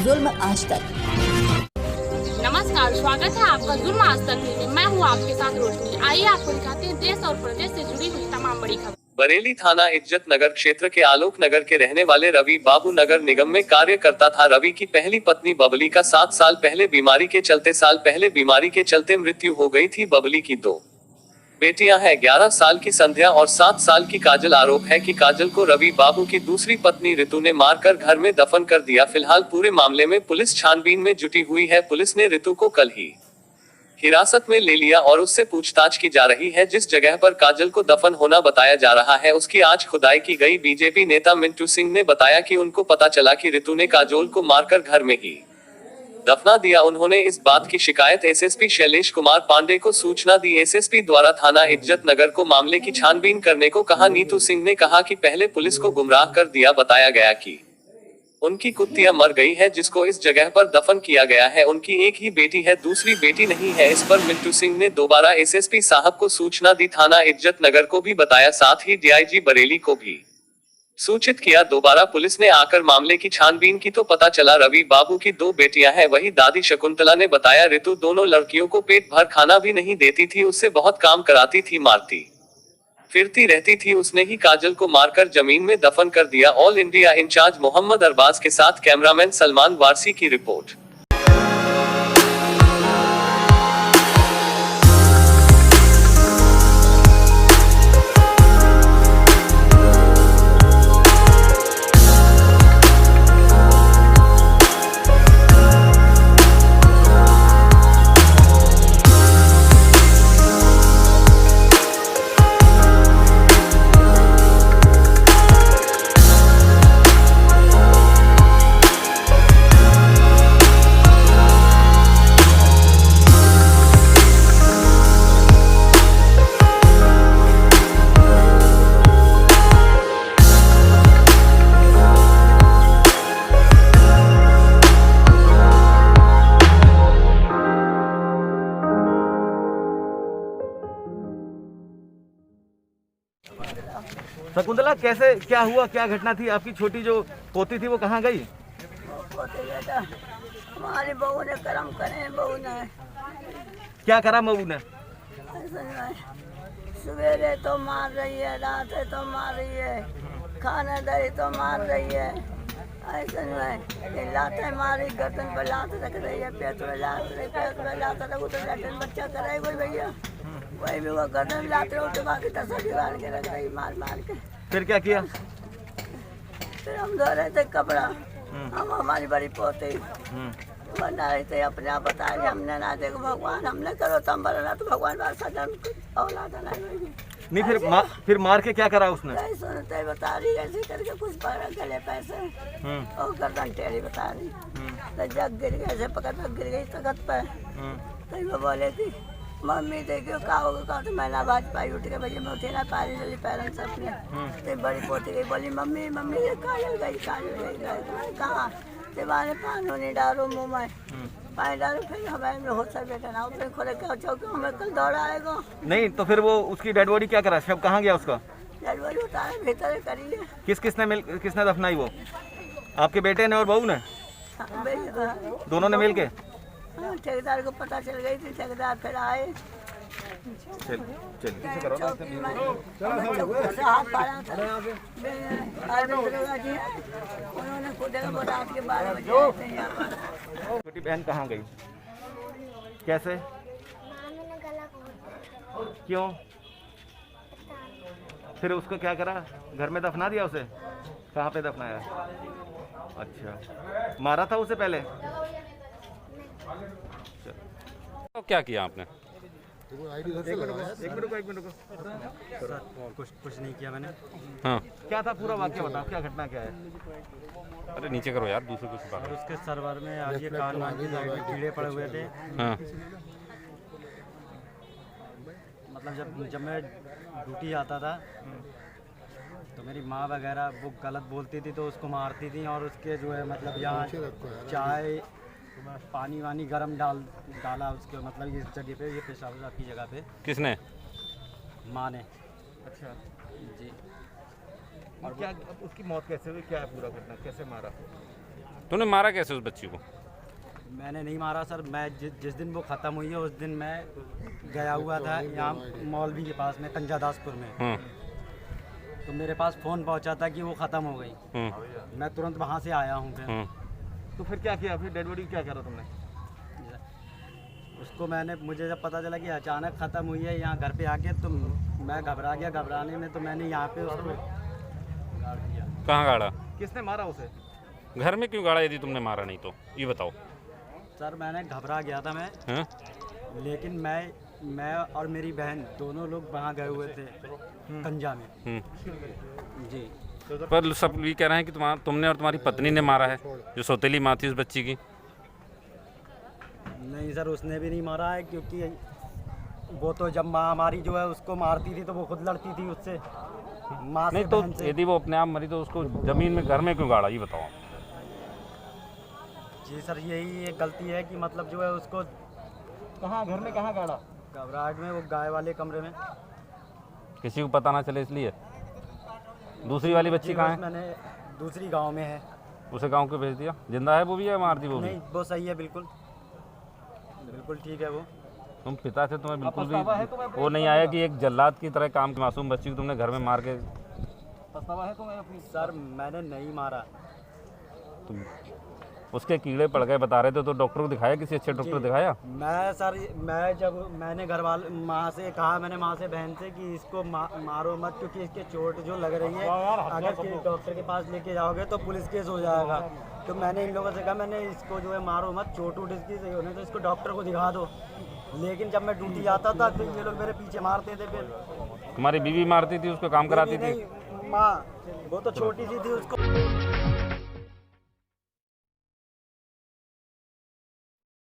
जुल्म आज तक। नमस्कार, स्वागत है आपका जुल्म आज तक में। मैं हूँ आपके साथ रोशनी। आइए आपको दिखाते हैं देश और प्रदेश से जुड़ी हुई तमाम बड़ी खबर। बरेली थाना इज्जत नगर क्षेत्र के आलोक नगर के रहने वाले रवि बाबू नगर निगम में कार्य करता था। रवि की पहली पत्नी बबली का 7 साल पहले बीमारी के चलते मृत्यु हो गई थी। बबली की 2 बेटियां हैं, 11 साल की संध्या और 7 साल की काजल। आरोप है कि काजल को रवि बाबू की दूसरी पत्नी ऋतु ने मारकर घर में दफन कर दिया। फिलहाल पूरे मामले में पुलिस छानबीन में जुटी हुई है। पुलिस ने ऋतु को कल ही हिरासत में ले लिया और उससे पूछताछ की जा रही है। जिस जगह पर काजल को दफन होना बताया जा रहा है, उसकी आज खुदाई की गई। बीजेपी नेता मिंटू सिंह ने बताया कि उनको पता चला कि ऋतु ने काजोल को मारकर घर में ही दफना दिया। उन्होंने इस बात की शिकायत एसएसपी शैलेश कुमार पांडे को सूचना दी। एसएसपी द्वारा थाना इज्जत नगर को मामले की छानबीन करने को कहा। नीतू सिंह ने कहा कि पहले पुलिस को गुमराह कर दिया। बताया गया कि उनकी कुत्तियां मर गई है, जिसको इस जगह पर दफन किया गया है। उनकी एक ही बेटी है, दूसरी बेटी नहीं है। इस पर मिंटू सिंह ने दोबारा एसएसपी साहब को सूचना दी। थाना इज्जत नगर को भी बताया, साथ ही डीआईजी बरेली को भी सूचित किया। दोबारा पुलिस ने आकर मामले की छानबीन की तो पता चला रवि बाबू की 2 बेटियां हैं। वही दादी शकुंतला ने बताया, ऋतु दोनों लड़कियों को पेट भर खाना भी नहीं देती थी, उससे बहुत काम कराती थी, मारती फिरती रहती थी। उसने ही काजल को मारकर जमीन में दफन कर दिया। All India incharge Mohammad Arbaz के साथ कैमरामैन सलमान वारसी की रिपोर्ट। शकुंतला, कैसे क्या हुआ, क्या घटना थी? आपकी छोटी जो पोती थी वो कहाँ गई? हमारी बहू ने कर्म करे। बहू ने क्या करा? बहू ने सवेरे तो मार रही है, रात है तो मार रही है, खाना दे तो मार रही है। ऐसा नहीं लाते मारी, गर्दन पर लात रख रही है, पेट में लात रही, पेट में लात रखो तो लैट्रिन बच्चा कराए कोई भैया। वही भी वो गर्दन लाते रहो तो बाकी तसली बांध के रख रही, मार मार के। फिर क्या किया? फिर हम धो रहे थे कपड़ा। हम हमारी बड़ी पोती बना रही थे, अपने आप बता रही, हमने ना देखो भगवान हमने करो तो हम बना तो भगवान औलाद नहीं। फिर मार के क्या करा उसने? सुनते बता रही, ऐसे करके कुछ पकड़ गले पैसे और गर्दन टेढ़ी बता रही। तो जग गिर गए, ऐसे पकड़ गिर गई तखत पे। तो वो बोले थी मम्मी देखियो का होगा का। तो मैं ना बाज पाई, उठ के भैया मैं उठी ना पा रही पैरन से अपने। तो बड़ी पोती गई, बोली मम्मी मम्मी ये काजल गई कहाँ? दीवाने पानी नहीं डालो मुँह में, पानी डालो। फिर हमारे में होता बेटा ना फिर खोले क्या चौक हमें कल दौड़ा आएगा। नहीं तो फिर वो उसकी डेड बॉडी क्या करा? शव कहाँ गया उसका? डेड बॉडी उतारे भीतर करी है। किसने दफनाई? वो आपके बेटे ने और बहू ने? दोनों ने मिल के? ठेकेदार को पता चल गई थी, ठेकेदार फिर आए। उन्होंने खुद रात के 12 बजे। छोटी बहन कहाँ गई? कैसे? क्यों? फिर उसको क्या करा? घर में दफना दिया उसे? कहाँ पे दफनाया? अच्छा, मारा था उसे पहले? तो क्या किया आपने? एक मिनट रुको। कुछ नहीं किया मैंने। हाँ, क्या था पूरा वाक्य बताओ, क्या घटना क्या है? अरे नीचे करो यार, दूसरे कुछ बात। और उसके सर्वर में आज ये कान वान की कीड़े पड़े हुए थे। हाँ, मतलब जब मैं ड्यूटी आता था तो मेरी माँ वगैरह वो गलत बोलती थी तो उसको मारती थी। और उसके जो है मतलब यहाँ चाय पानी वानी गरम डाला उसके मतलब इस जगह पे, ये पेशाब की जगह पे। किसने? माँ ने। अच्छा जी। और क्या उसकी मौत कैसे हुई? क्या है पूरा घटना? कैसे मारा? तूने मारा कैसे उस बच्ची को? मैंने नहीं मारा सर। मैं जिस दिन वो ख़त्म हुई है उस दिन मैं गया हुआ था यहाँ मौलवी के पास में कंजादासपुर में। तो मेरे पास फ़ोन पहुँचा था कि वो ख़त्म हो गई। मैं तुरंत वहाँ से आया हूँ फिर। तो फिर क्या किया? फिर डेड बॉडी क्या करा तुमने? उसको मुझे जब पता चला कि अचानक ख़त्म हुई है यहाँ घर पे आके, तो मैं घबरा गया। घबराने में तो मैंने यहाँ पे उसको गाड़ दिया। कहाँ गाड़ा? किसने मारा उसे? घर में क्यों गाड़ा यदि तुमने मारा नहीं तो? ये बताओ। सर मैंने घबरा गया था मैं। हाँ? लेकिन मैं और मेरी बहन दोनों लोग वहाँ गए हुए थे कंजा में। जी। पर सब ये कह रहे हैं कि तुमने और तुम्हारी पत्नी ने मारा है, जो सौतेली माँ थी उस बच्ची की। नहीं सर, उसने भी नहीं मारा है, क्योंकि वो तो जब माँ हमारी जो है उसको मारती थी तो वो खुद लड़ती थी उससे, माँ से, नहीं तो बहन से। यदि वो अपने आप मरी तो उसको जमीन में घर में क्यों गाड़ा, ये बताओ। जी सर, यही एक गलती है कि मतलब जो है उसको कहाँ घर में कहाँ गाड़ा? घबराहट में वो गाय वाले कमरे में। किसी को पता ना चले इसलिए। दूसरी वाली बच्ची कहाँ है? मैंने दूसरी गांव में है। उसे गांव को भेज दिया? जिंदा है वो भी, है मार दी वो भी? नहीं, वो सही है, बिल्कुल बिल्कुल ठीक है वो। तुम पिता से तुम्हें बिल्कुल पछतावा है भी तुम्हें? वो नहीं आया कि एक जल्लाद की तरह काम की मासूम बच्ची को तुमने घर में मार के? पछतावा है तुम्हें अपनी? सर मैंने नहीं मारा। तुम उसके कीड़े पड़ गए बता रहे थे, तो डॉक्टर को दिखाया? किसी अच्छे डॉक्टर को दिखाया? मैं जब मैंने घर वाले माँ से कहा, मैंने माँ से बहन से कि इसको मारो मत, क्योंकि इसके चोट जो लग रही है अगर डॉक्टर के पास लेके जाओगे तो पुलिस केस हो जाएगा। तो मैंने इन लोगों से कहा, मैंने इसको जो है मारो मत, चोट वोट इसकी सही होने तो इसको डॉक्टर को दिखा दो। लेकिन जब मैं ड्यूटी आता था तो ये लोग मेरे पीछे मारते थे। फिर तुम्हारी बीवी मारती थी उसको, काम कराती थी? माँ वो तो छोटी सी थी, उसको